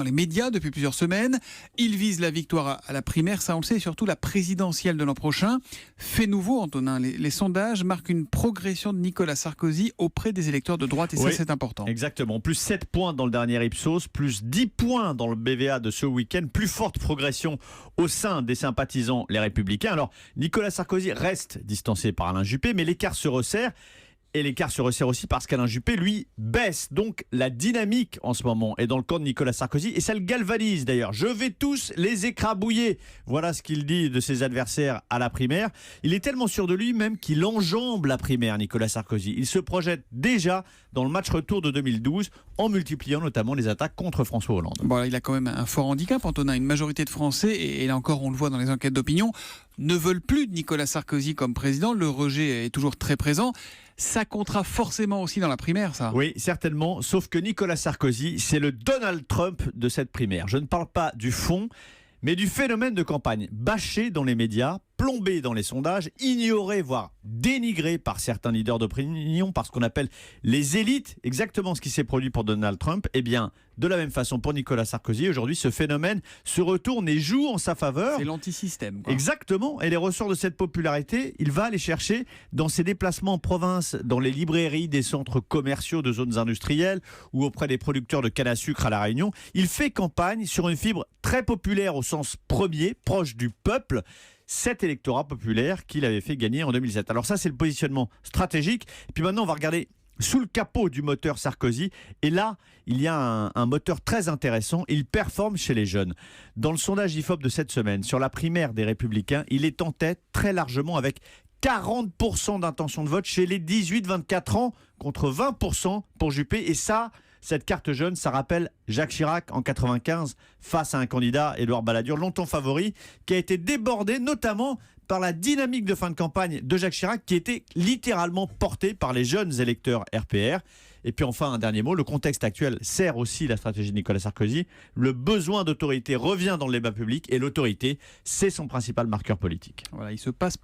dans les médias depuis plusieurs semaines. Il vise la victoire à la primaire, ça on le sait, et surtout la présidentielle de l'an prochain. Fait nouveau, Antonin, les sondages marquent une progression de Nicolas Sarkozy auprès des électeurs de droite, et ça c'est important. Exactement, plus 7 points dans le dernier Ipsos, plus 10 points dans le BVA de ce week-end, plus forte progression au sein des sympathisants les Républicains. Alors Nicolas Sarkozy reste distancé par Alain Juppé, mais l'écart se resserre. Et l'écart se resserre aussi parce qu'Alain Juppé, lui, baisse. Donc la dynamique en ce moment est dans le camp de Nicolas Sarkozy et ça le galvanise d'ailleurs. Je vais tous les écrabouiller. Voilà ce qu'il dit de ses adversaires à la primaire. Il est tellement sûr de lui même qu'il enjambe la primaire, Nicolas Sarkozy. Il se projette déjà dans le match retour de 2012 en multipliant notamment les attaques contre François Hollande. Bon, il a quand même un fort handicap, Antonin. Une majorité de Français, et là encore on le voit dans les enquêtes d'opinion, ne veulent plus de Nicolas Sarkozy comme président. Le rejet est toujours très présent. Ça comptera forcément aussi dans la primaire, ça. Oui, certainement, sauf que Nicolas Sarkozy, c'est le Donald Trump de cette primaire. Je ne parle pas du fond, mais du phénomène de campagne. Bâché dans les médias, plombé dans les sondages, ignoré, voire dénigré par certains leaders d'opinion, par ce qu'on appelle les élites, exactement ce qui s'est produit pour Donald Trump. Eh bien, de la même façon pour Nicolas Sarkozy, aujourd'hui, ce phénomène se retourne et joue en sa faveur. C'est l'antisystème, quoi. Exactement, et les ressorts de cette popularité, il va les chercher dans ses déplacements en province, dans les librairies des centres commerciaux de zones industrielles ou auprès des producteurs de canne à sucre à La Réunion. Il fait campagne sur une fibre très populaire au sens premier, proche du peuple, cet électorat populaire qu'il avait fait gagner en 2007. Alors ça, c'est le positionnement stratégique. Et puis maintenant, on va regarder sous le capot du moteur Sarkozy. Et là, il y a un moteur très intéressant. Il performe chez les jeunes. Dans le sondage IFOP de cette semaine, sur la primaire des Républicains, il est en tête très largement avec 40% d'intention de vote chez les 18-24 ans contre 20% pour Juppé. Et ça, cette carte jeune, ça rappelle Jacques Chirac en 95 face à un candidat, Édouard Balladur, longtemps favori, qui a été débordé notamment par la dynamique de fin de campagne de Jacques Chirac qui était littéralement portée par les jeunes électeurs RPR. Et puis enfin, un dernier mot, le contexte actuel sert aussi la stratégie de Nicolas Sarkozy. Le besoin d'autorité revient dans le débat public et l'autorité, c'est son principal marqueur politique. Voilà, il se passe